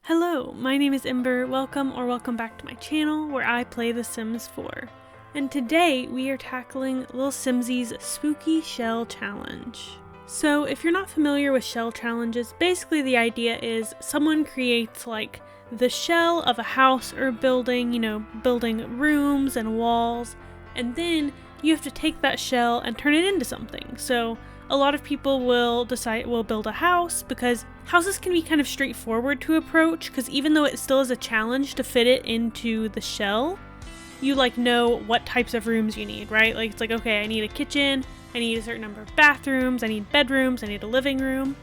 Hello, my name is Ember. Welcome back to my channel where I play The Sims 4. And today we are tackling lilsimsie's Spooky Shell Challenge. So if you're not familiar with shell challenges, basically the idea is someone creates like the shell of a house or a building, building rooms and walls, and then you have to take that shell and turn it into something. So a lot of people will decide we'll build a house because houses can be kind of straightforward to approach, because even though it still is a challenge to fit it into the shell, you know what types of rooms you need, right? Like it's like, okay, I need a kitchen, I need a certain number of bathrooms, I need bedrooms, I need a living room.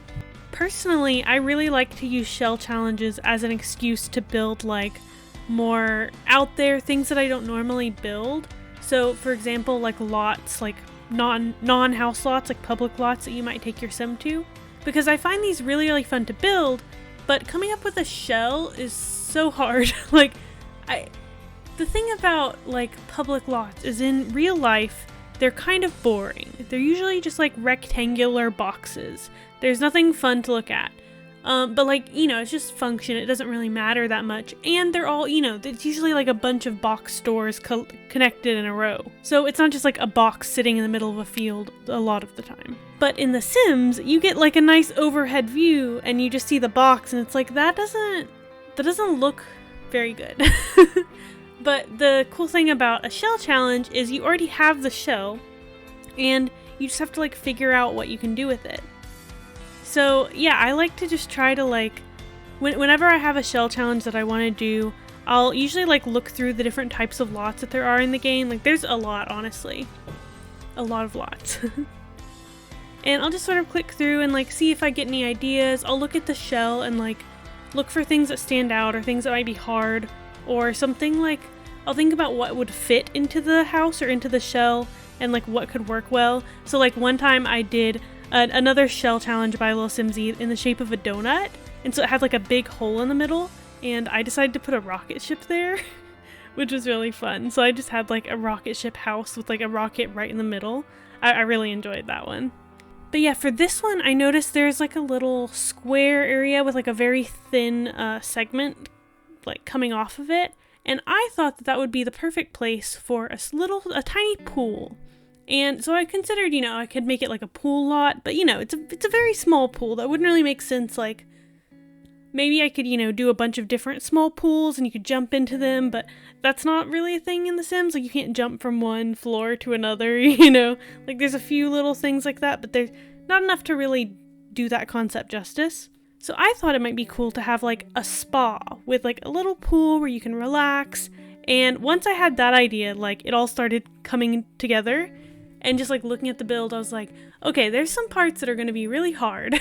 Personally, I really like to use shell challenges as an excuse to build like more out there things that I don't normally build. So for example, like lots, like non-house lots, like public lots that you might take your sim to, because I find these really fun to build, but coming up with a shell is so hard. The thing about public lots is in real life they're kind of boring. They're usually just like rectangular boxes. There's nothing fun to look at. But it's just function. It doesn't really matter that much. And they're all, it's usually like a bunch of box stores connected in a row. So it's not just like a box sitting in the middle of a field a lot of the time. But in The Sims, you get like a nice overhead view and you just see the box and it's like, that doesn't look very good. But the cool thing about a shell challenge is you already have the shell and you just have to figure out what you can do with it. So yeah, I like to just try to whenever I have a shell challenge that I want to do, I'll usually look through the different types of lots that there are in the game. There's a lot, honestly. A lot of lots. And I'll just sort of click through and see if I get any ideas. I'll look at the shell and look for things that stand out or things that might be hard or something I'll think about what would fit into the house or into the shell and what could work well. So one time I did another shell challenge by lilsimsie in the shape of a donut, and so it had a big hole in the middle, and I decided to put a rocket ship there, which was really fun. So I just had a rocket ship house with a rocket right in the middle. I really enjoyed that one. But yeah, for this one I noticed there's a little square area with a very thin segment coming off of it, and I thought that would be the perfect place for a tiny pool. And so I considered, I could make it a pool lot, but it's a very small pool. That wouldn't really make sense. Maybe I could, do a bunch of different small pools and you could jump into them, but that's not really a thing in The Sims. You can't jump from one floor to another, there's a few little things like that, but there's not enough to really do that concept justice. So I thought it might be cool to have a spa with a little pool where you can relax. And once I had that idea, it all started coming together. And just looking at the build, I was like, okay, there's some parts that are going to be really hard.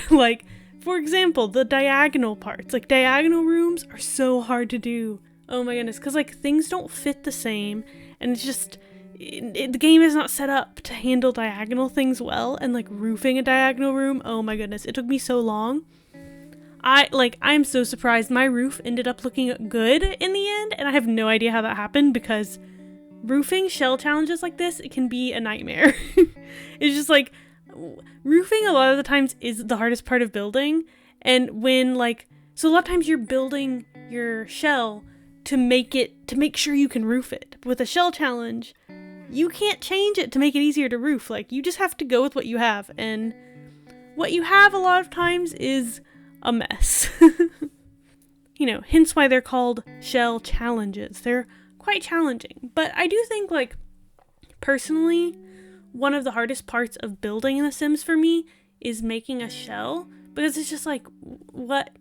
For example, the diagonal parts. Diagonal rooms are so hard to do. Oh my goodness, because things don't fit the same, and it's just the game is not set up to handle diagonal things well. And roofing a diagonal room, oh my goodness, it took me so long. I'm so surprised my roof ended up looking good in the end, and I have no idea how that happened, because roofing shell challenges like this, it can be a nightmare. It's just roofing a lot of the times is the hardest part of building. And when so a lot of times you're building your shell to make sure you can roof it. But with a shell challenge, you can't change it to make it easier to roof. You just have to go with what you have. And what you have a lot of times is a mess. Hence why they're called shell challenges. They're quite challenging, but I do think personally one of the hardest parts of building in The Sims for me is making a shell, because it's just what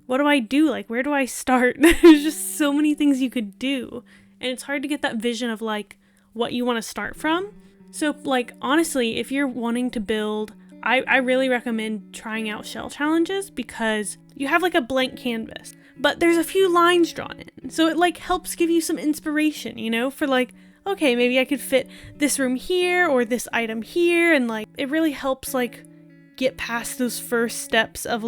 do I do? Where do I start? There's just so many things you could do, and it's hard to get that vision of what you want to start from. So honestly, if you're wanting to build, I really recommend trying out shell challenges, because you have a blank canvas, but there's a few lines drawn in. So it helps give you some inspiration, for okay, maybe I could fit this room here or this item here. And it really helps get past those first steps of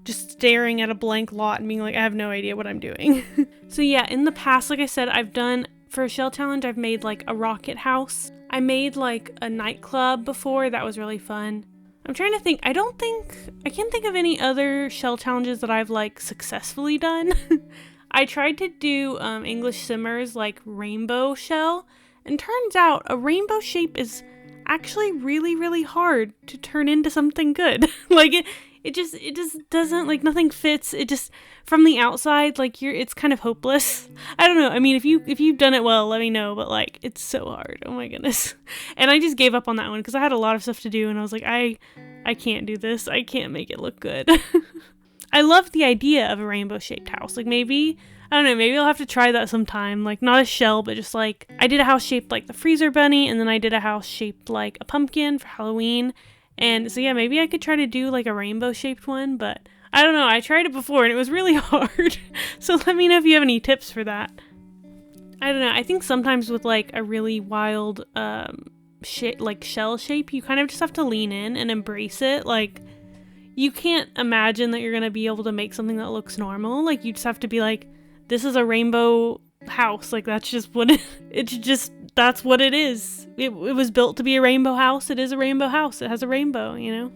just staring at a blank lot and being I have no idea what I'm doing. So yeah, in the past, I said, I've done for a shell challenge, I've made a rocket house. I made a nightclub before. That was really fun. I'm trying to think. I can't think of any other shell challenges that I've like successfully done. I tried to do English Simmers like rainbow shell, and turns out a rainbow shape is actually really, really hard to turn into something good. Like it just doesn't, like, nothing fits. It just, from the outside, like, it's kind of hopeless. I don't know. I mean, if you've done it well, let me know, but like, it's so hard. Oh my goodness. And I just gave up on that one because I had a lot of stuff to do, and I was like, I can't do this. I can't make it look good. I love the idea of a rainbow shaped house. Like, maybe, I don't know, maybe I'll have to try that sometime. Like, not a shell, but just like, I did a house shaped like the freezer bunny, and then I did a house shaped like a pumpkin for Halloween. And so yeah, maybe I could try to do like a rainbow shaped one, but I don't know. I tried it before and it was really hard. So let me know if you have any tips for that. I don't know. I think sometimes with like a really wild like shell shape, you kind of just have to lean in and embrace it. Like, you can't imagine that you're going to be able to make something that looks normal. Like, you just have to be like, this is a rainbow house. Like, that's just what that's what it is. It was built to be a rainbow house. It is a rainbow house. It has a rainbow, you know?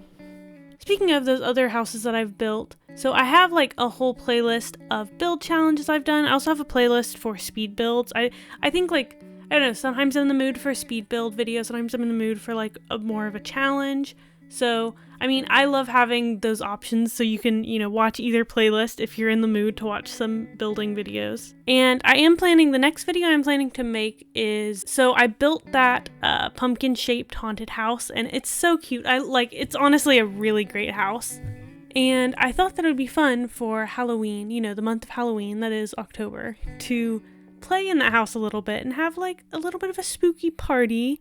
Speaking of those other houses that I've built, so I have like a whole playlist of build challenges I've done. I also have a playlist for speed builds. I think, like, I don't know, sometimes I'm in the mood for a speed build video, sometimes I'm in the mood for like more of a challenge. So, I mean, I love having those options so you can, you know, watch either playlist if you're in the mood to watch some building videos. And I am planning, the next video I'm planning to make is, so I built that pumpkin shaped haunted house, and it's so cute. It's honestly a really great house. And I thought that it would be fun for Halloween, you know, the month of Halloween, that is October, to play in that house a little bit and have like a little bit of a spooky party.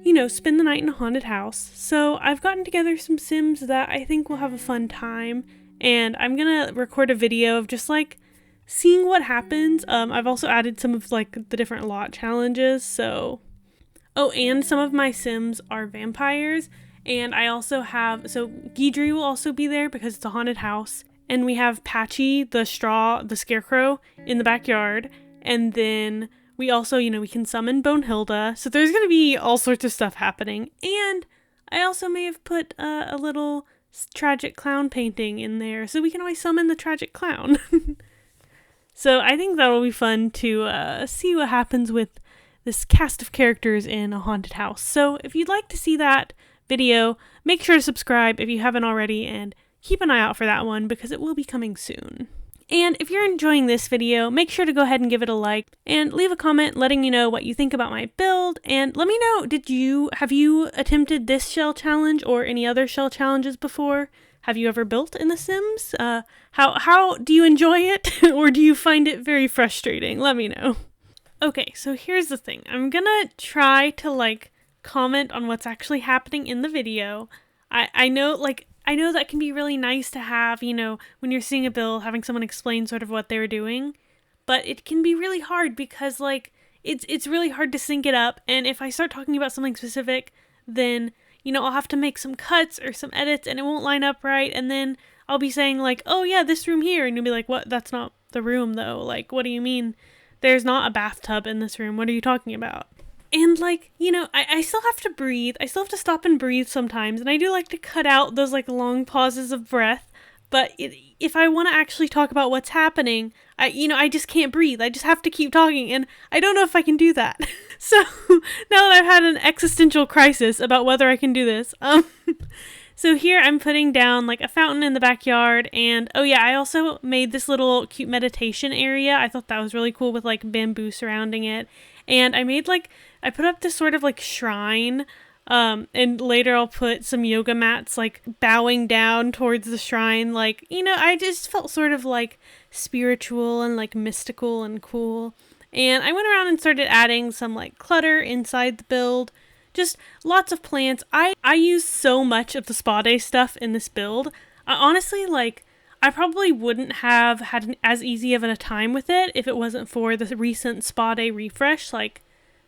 You know, spend the night in a haunted house. So I've gotten together some Sims that I think will have a fun time, and I'm gonna record a video of just like seeing what happens. I've also added some of like the different lot challenges. So, oh, and some of my Sims are vampires, and I also have, so Guidry will also be there because it's a haunted house, and we have Patchy, the scarecrow, in the backyard, and then we also, you know, we can summon Bonehilda. So there's going to be all sorts of stuff happening. And I also may have put a little tragic clown painting in there, so we can always summon the tragic clown. So I think that'll be fun to see what happens with this cast of characters in a haunted house. So if you'd like to see that video, make sure to subscribe if you haven't already, and keep an eye out for that one because it will be coming soon. And if you're enjoying this video, make sure to go ahead and give it a like and leave a comment letting me know what you think about my build. And let me know, have you attempted this shell challenge or any other shell challenges before? Have you ever built in The Sims? How do you enjoy it? Or do you find it very frustrating? Let me know. Okay, so here's the thing. I'm gonna try to like comment on what's actually happening in the video. I know that can be really nice to have, you know, when you're seeing a build, having someone explain sort of what they were doing, but it can be really hard because, like, it's really hard to sync it up, and if I start talking about something specific, then, you know, I'll have to make some cuts or some edits, and it won't line up right, and then I'll be saying, like, oh yeah, this room here, and you'll be like, what? That's not the room, though. Like, what do you mean? There's not a bathtub in this room. What are you talking about? And, like, you know, I still have to breathe. I still have to stop and breathe sometimes. And I do like to cut out those, like, long pauses of breath. But if I want to actually talk about what's happening, I just can't breathe. I just have to keep talking. And I don't know if I can do that. So now that I've had an existential crisis about whether I can do this, so here I'm putting down, like, a fountain in the backyard. And, oh yeah, I also made this little cute meditation area. I thought that was really cool with, like, bamboo surrounding it. And I put up this sort of like shrine, and later I'll put some yoga mats like bowing down towards the shrine. Like, you know, I just felt sort of like spiritual and like mystical and cool. And I went around and started adding some like clutter inside the build. Just lots of plants. I use so much of the spa day stuff in this build. Honestly, like, I probably wouldn't have had as easy of a time with it if it wasn't for the recent spa day refresh. Like,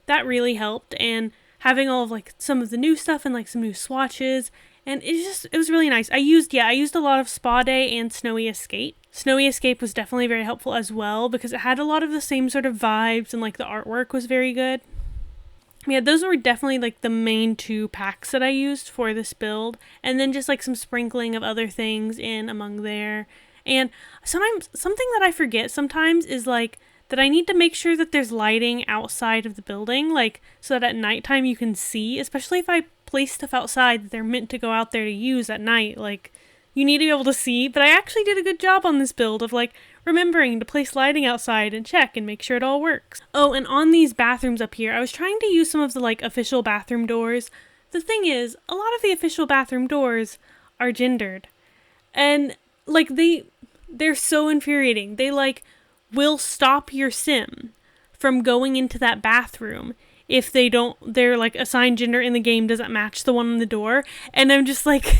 that really helped, and having all of like some of the new stuff and like some new swatches, and it was really nice. I used a lot of Spa Day and Snowy Escape. Snowy Escape was definitely very helpful as well because it had a lot of the same sort of vibes, and like the artwork was very good. Yeah, those were definitely like the main 2 packs that I used for this build, and then just like some sprinkling of other things in among there. And sometimes something that I forget sometimes is like that I need to make sure that there's lighting outside of the building, like so that at nighttime you can see, especially if I place stuff outside that they're meant to go out there to use at night, like you need to be able to see. But I actually did a good job on this build of like remembering to place lighting outside and check and make sure it all works. Oh, and on these bathrooms up here, I was trying to use some of the like official bathroom doors. The thing is, a lot of the official bathroom doors are gendered. And like they're so infuriating. They like will stop your sim from going into that bathroom if they're like assigned gender in the game doesn't match the one on the door. And I'm just like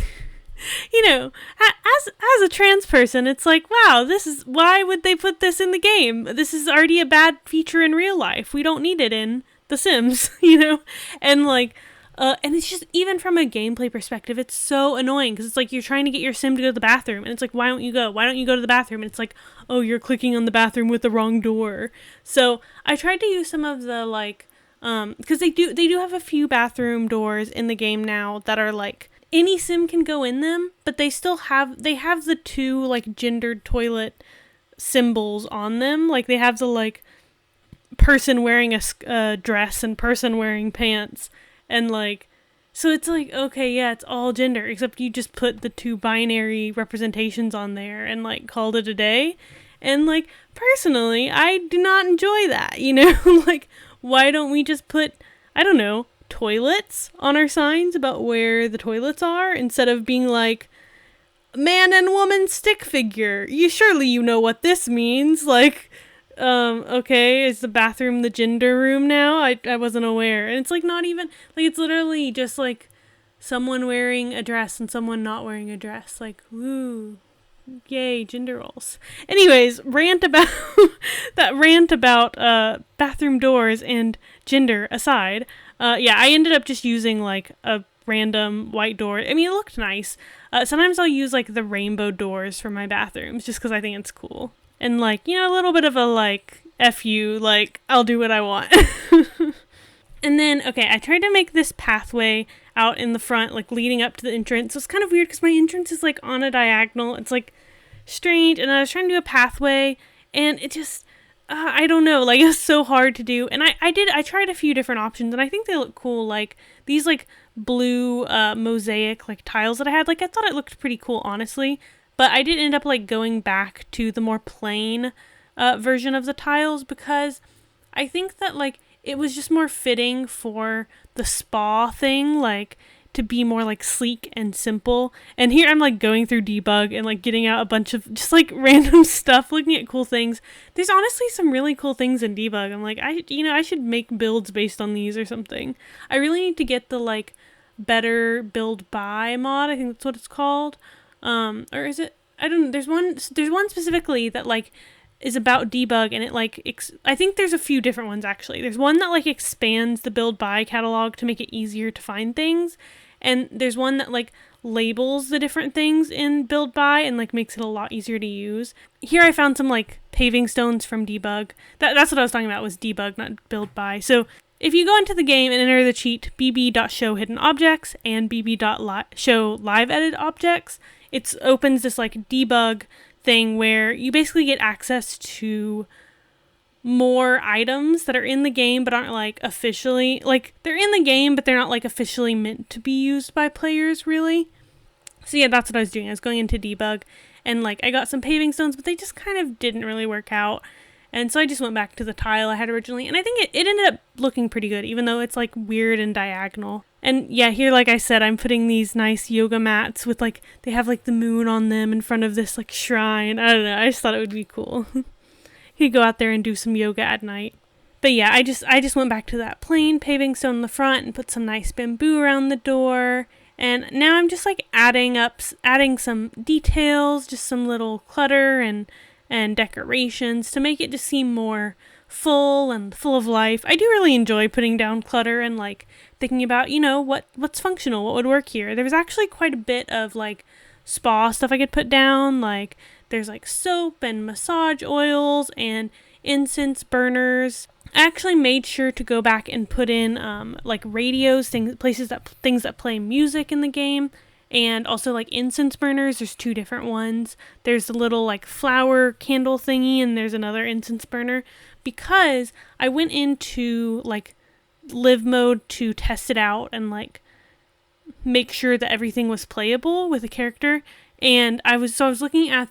you know, as a trans person, it's like, wow, why would they put this in the game? This is already a bad feature in real life. We don't need it in The Sims, And like, and it's just, even from a gameplay perspective, it's so annoying because it's like you're trying to get your sim to go to the bathroom and it's like, why don't you go? Why don't you go to the bathroom? And it's like, oh, you're clicking on the bathroom with the wrong door. So I tried to use some of the like, because they do have a few bathroom doors in the game now that are like, any sim can go in them, but they have the 2 like gendered toilet symbols on them. Like they have the like person wearing a dress and person wearing pants, and like, so it's like, okay, yeah, it's all gender, except you just put the 2 binary representations on there and like called it a day. And like, personally, I do not enjoy that, like, why don't we just put, I don't know, toilets on our signs about where the toilets are, instead of being like man and woman stick figure. Surely you know what this means. Like, okay, is the bathroom the gender room now? I wasn't aware. And it's like not even like, it's literally just like someone wearing a dress and someone not wearing a dress. Like, woo, yay, gender roles. Anyways, rant about bathroom doors and gender aside. Yeah, I ended up just using like a random white door. I mean, it looked nice. Sometimes I'll use like the rainbow doors for my bathrooms just because I think it's cool. And like, a little bit of a like, F you, like, I'll do what I want. And then, okay, I tried to make this pathway out in the front, like leading up to the entrance. So it's kind of weird because my entrance is like on a diagonal. It's like strange. And I was trying to do a pathway and it just, I don't know, like it's so hard to do. And I tried a few different options and I think they look cool. Like these like blue mosaic like tiles that I had, like I thought it looked pretty cool, honestly. But I did end up like going back to the more plain version of the tiles because I think that like it was just more fitting for the spa thing, like to be more like sleek and simple. And here I'm like going through debug and like getting out a bunch of just like random stuff, looking at cool things. There's honestly some really cool things in debug. I'm like, I should make builds based on these or something. I really need to get the like better build by mod. I think that's what it's called. Or is it? I don't know. There's one specifically that like is about debug and it like I think there's a few different ones actually. There's one that like expands the build by catalog to make it easier to find things, and there's one that like labels the different things in build by and like makes it a lot easier to use. Here I found some like paving stones from debug. That's what I was talking about, was debug, not build by. So if you go into the game and enter the cheat bb.show hidden objects and bb.show live edit objects, it opens this like debug thing where you basically get access to more items that are in the game but aren't like officially, like they're in the game but they're not like officially meant to be used by players really. So yeah, that's what I was doing. I was going into debug and like I got some paving stones but they just kind of didn't really work out, and so I just went back to the tile I had originally, and I think it ended up looking pretty good even though it's like weird and diagonal. And yeah, here, like I said, I'm putting these nice yoga mats with like, they have like the moon on them in front of this like shrine. I don't know, I just thought it would be cool. You could go out there and do some yoga at night. But yeah, I just went back to that plain paving stone in the front and put some nice bamboo around the door. And now I'm just like adding some details, just some little clutter and decorations to make it just seem more full and full of life. I do really enjoy putting down clutter and like thinking about, what's functional, what would work here. There was actually quite a bit of like spa stuff I could put down. Like there's like soap and massage oils and incense burners I actually made sure to go back and put in like radios, things that play music in the game, and also like incense burners. There's 2 different ones. There's a little like flower candle thingy, and there's another incense burner, because I went into like live mode to test it out and like make sure that everything was playable with a character. And I was looking at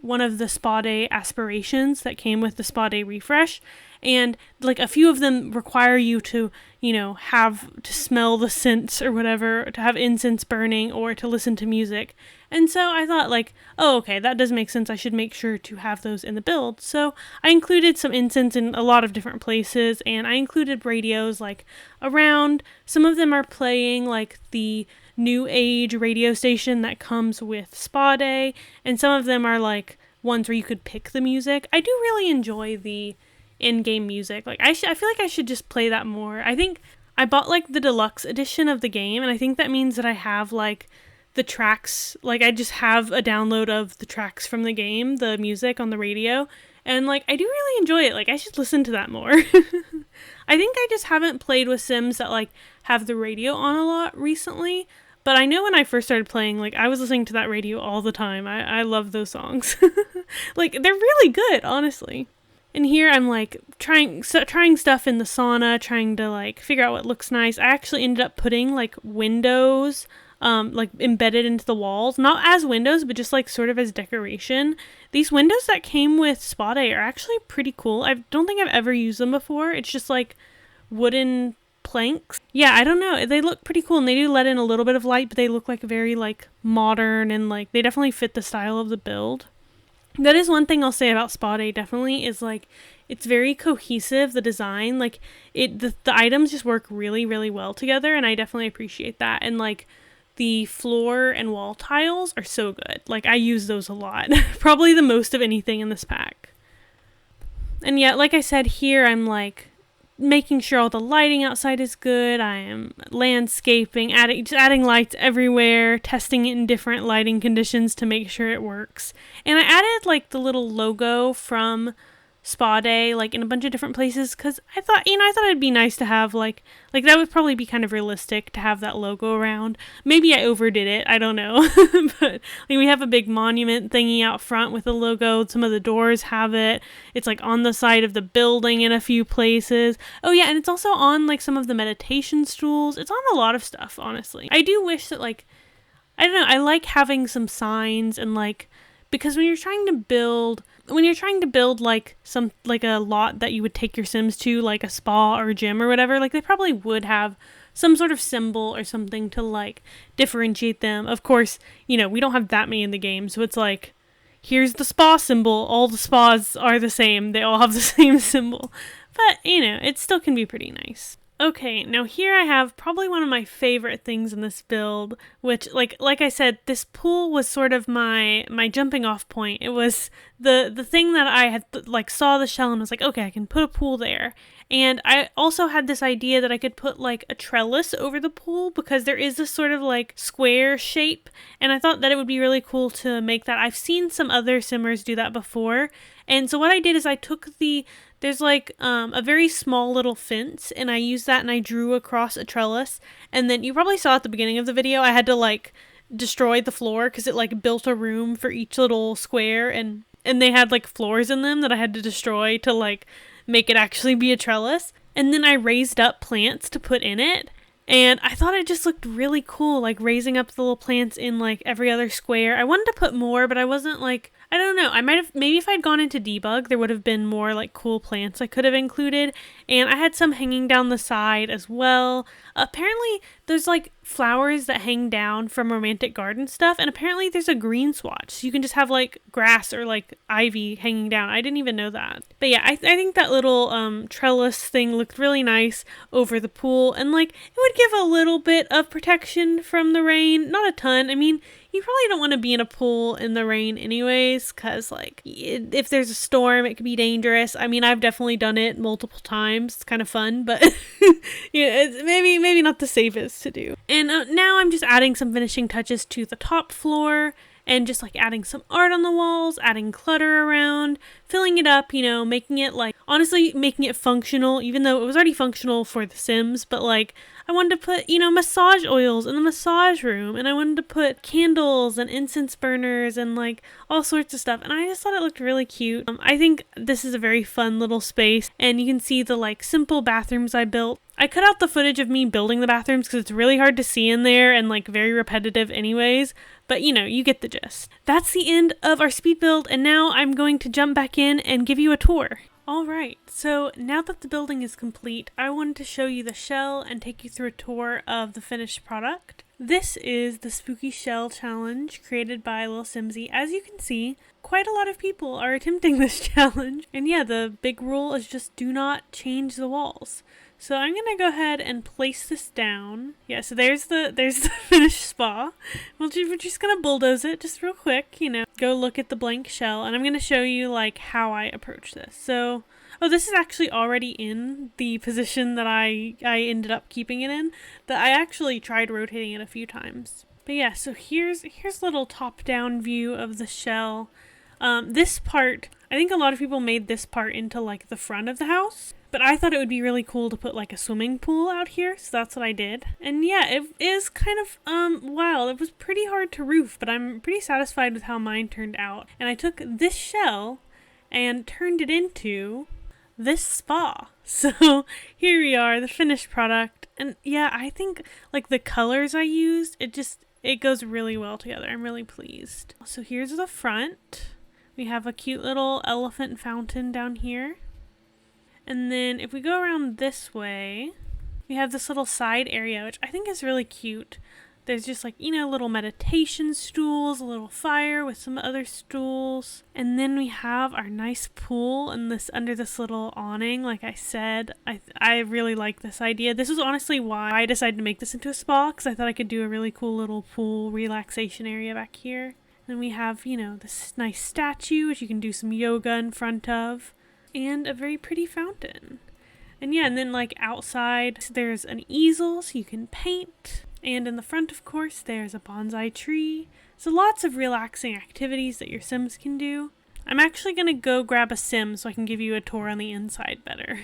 one of the spa day aspirations that came with the spa day refresh, and like a few of them require you to, have to smell the scents or whatever, to have incense burning, or to listen to music. And so I thought like, oh, okay, that does make sense. I should make sure to have those in the build. So I included some incense in a lot of different places, and I included radios like around. Some of them are playing like the new age radio station that comes with Spa Day, and some of them are like ones where you could pick the music. I do really enjoy the in-game music. Like I feel like I should just play that more. I think I bought like the deluxe edition of the game, and I think that means that I have like the tracks, like I just have a download of the tracks from the game, the music on the radio, and like I do really enjoy it. Like I should listen to that more. I think I just haven't played with Sims that like have the radio on a lot recently, but I know when I first started playing, like I was listening to that radio all the time. I love those songs. Like they're really good, honestly. And here I'm like trying stuff in the sauna, trying to like figure out what looks nice. I actually ended up putting like windows like embedded into the walls, not as windows, but just like sort of as decoration. These windows that came with Spa Day are actually pretty cool. I don't think I've ever used them before. It's just like wooden planks. Yeah, I don't know. They look pretty cool, and they do let in a little bit of light, but they look like very like modern, and like they definitely fit the style of the build. That is one thing I'll say about Spa Day, definitely, is like it's very cohesive, the design. Like the items just work really, really well together, and I definitely appreciate that. And like the floor and wall tiles are so good. Like I use those a lot. Probably the most of anything in this pack. And yet, like I said, here I'm like making sure all the lighting outside is good. I am landscaping, adding lights everywhere, testing it in different lighting conditions to make sure it works. And I added like the little logo from Spa Day like in a bunch of different places, because I thought it'd be nice to have like that would probably be kind of realistic to have that logo around. Maybe I overdid it, I don't know. But like we have a big monument thingy out front with the logo. Some of the doors have it. It's like on the side of the building in a few places. Oh yeah, and it's also on like some of the meditation stools. It's on a lot of stuff, honestly. I do wish that like, I don't know, I like having some signs, and like, because when you're trying to build like some like a lot that you would take your Sims to, like a spa or a gym or whatever, like they probably would have some sort of symbol or something to like differentiate them. Of course, we don't have that many in the game, so it's like, here's the spa symbol, all the spas are the same, they all have the same symbol. But it still can be pretty nice. Okay, now here I have probably one of my favorite things in this build, which, like I said, this pool was sort of my jumping off point. It was the thing that I had, saw the shell and was like, okay, I can put a pool there. And I also had this idea that I could put, like, a trellis over the pool, because there is this sort of, like, square shape, and I thought that it would be really cool to make that. I've seen some other Simmers do that before, and so what I did is I took there's like a very small little fence, and I used that and I drew across a trellis. And then you probably saw at the beginning of the video, I had to like destroy the floor because it like built a room for each little square, and they had like floors in them that I had to destroy to like make it actually be a trellis. And then I raised up plants to put in it. And I thought it just looked really cool, like raising up the little plants in like every other square. I wanted to put more, but I wasn't like, I don't know. Maybe if I'd gone into debug, there would have been more like cool plants I could have included. And I had some hanging down the side as well. Apparently there's like flowers that hang down from romantic garden stuff. And apparently there's a green swatch. So you can just have like grass or like ivy hanging down. I didn't even know that. But yeah, I think that little trellis thing looked really nice over the pool. And like it would give a little bit of protection from the rain. Not a ton. I mean, you probably don't want to be in a pool in the rain anyways, because like if there's a storm, it could be dangerous. I mean, I've definitely done it multiple times. It's kind of fun, but it's maybe not the safest to do. And now I'm just adding some finishing touches to the top floor, and just like adding some art on the walls, adding clutter around, filling it up, making it like, honestly, making it functional, even though it was already functional for The Sims, but like, I wanted to put, massage oils in the massage room, and I wanted to put candles and incense burners and like all sorts of stuff, and I just thought it looked really cute. I think this is a very fun little space, and you can see the like simple bathrooms I built. I cut out the footage of me building the bathrooms because it's really hard to see in there and like very repetitive anyways, but you get the gist. That's the end of our speed build, and now I'm going to jump back in and give you a tour. Alright, so now that the building is complete, I wanted to show you the shell and take you through a tour of the finished product. This is the Spooky Shell Challenge created by lilsimsie. As you can see, quite a lot of people are attempting this challenge. And yeah, the big rule is just do not change the walls. So I'm going to go ahead and place this down. Yeah, so there's the finished spa. We're just going to bulldoze it just real quick, go look at the blank shell. And I'm going to show you like how I approach this. So, this is actually already in the position that I ended up keeping it in. That I actually tried rotating it a few times. But yeah, so here's a little top-down view of the shell. This part, I think a lot of people made this part into like the front of the house. But I thought it would be really cool to put like a swimming pool out here, so that's what I did. And yeah, it is kind of wild. It was pretty hard to roof, but I'm pretty satisfied with how mine turned out. And I took this shell and turned it into this spa. So here we are, the finished product. And yeah, I think like the colors I used, it goes really well together. I'm really pleased. So here's the front. We have a cute little elephant fountain down here. And then if we go around this way, we have this little side area, which I think is really cute. There's just like, little meditation stools, a little fire with some other stools. And then we have our nice pool and under this little awning. Like I said, I really like this idea. This was honestly why I decided to make this into a spa, because I thought I could do a really cool little pool relaxation area back here. Then we have, this nice statue, which you can do some yoga in front of. And a very pretty fountain. And yeah, and then like outside, there's an easel so you can paint. And in the front, of course, there's a bonsai tree. So lots of relaxing activities that your Sims can do. I'm actually going to go grab a Sim so I can give you a tour on the inside better.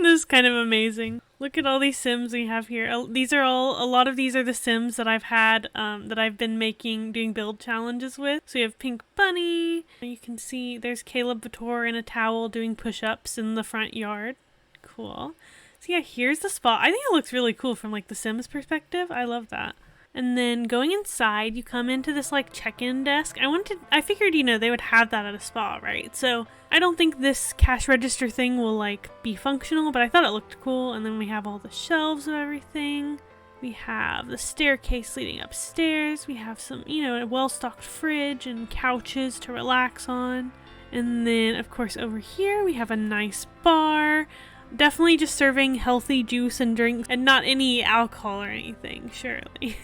This is kind of amazing. Look at all these Sims we have here. A lot of these are the Sims that I've had, that I've been doing build challenges with. So we have Pink Bunny. You can see there's Caleb Vitor in a towel doing push-ups in the front yard. Cool. So yeah, here's the spot. I think it looks really cool from like the Sims perspective. I love that. And then going inside, you come into this like check-in desk. I figured, they would have that at a spa, right? So I don't think this cash register thing will like be functional, but I thought it looked cool. And then we have all the shelves of everything. We have the staircase leading upstairs. We have some, a well-stocked fridge and couches to relax on. And then, of course, over here we have a nice bar. Definitely just serving healthy juice and drinks and not any alcohol or anything, surely.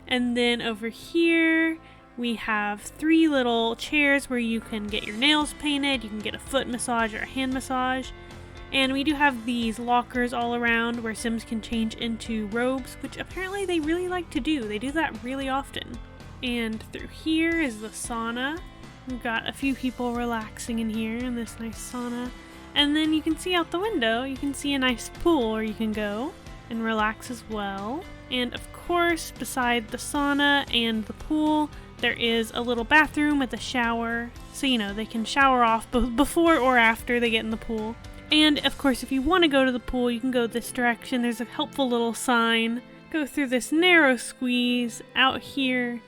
And then over here, we have 3 little chairs where you can get your nails painted, you can get a foot massage or a hand massage. And we do have these lockers all around where Sims can change into robes, which apparently they really like to do. They do that really often. And through here is the sauna. We've got a few people relaxing in here in this nice sauna. And then you can see out the window, you can see a nice pool where you can go and relax as well. And of course, beside the sauna and the pool, there is a little bathroom with a shower. So, they can shower off before or after they get in the pool. And of course, if you want to go to the pool, you can go this direction. There's a helpful little sign. Go through this narrow squeeze out here.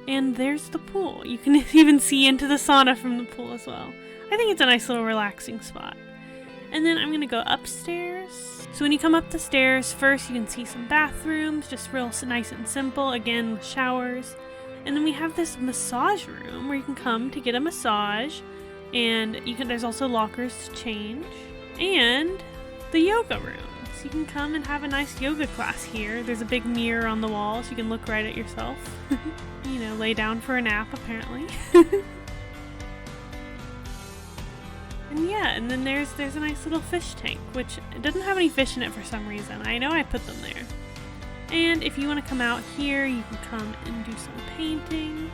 And there's the pool. You can even see into the sauna from the pool as well. I think it's a nice little relaxing spot. And then I'm going to go upstairs. So when you come up the stairs, first you can see some bathrooms, just real nice and simple, again with showers. And then we have this massage room where you can come to get a massage. And there's also lockers to change. And the yoga room. So you can come and have a nice yoga class here. There's a big mirror on the wall so you can look right at yourself. Lay down for a nap apparently. And yeah, and then there's a nice little fish tank, which it doesn't have any fish in it for some reason. I know I put them there. And if you want to come out here, you can come and do some painting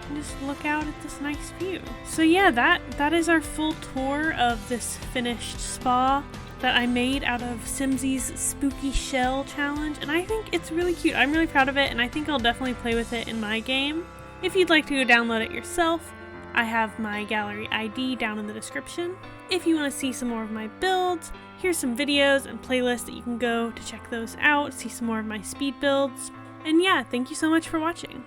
and just look out at this nice view. So yeah, that is our full tour of this finished spa that I made out of Simsie's Spooky Shell Challenge, and I think it's really cute. I'm really proud of it, and I think I'll definitely play with it in my game. If you'd like to go download it yourself, I have my gallery ID down in the description. If you want to see some more of my builds, here's some videos and playlists that you can go to check those out, see some more of my speed builds. And yeah, thank you so much for watching.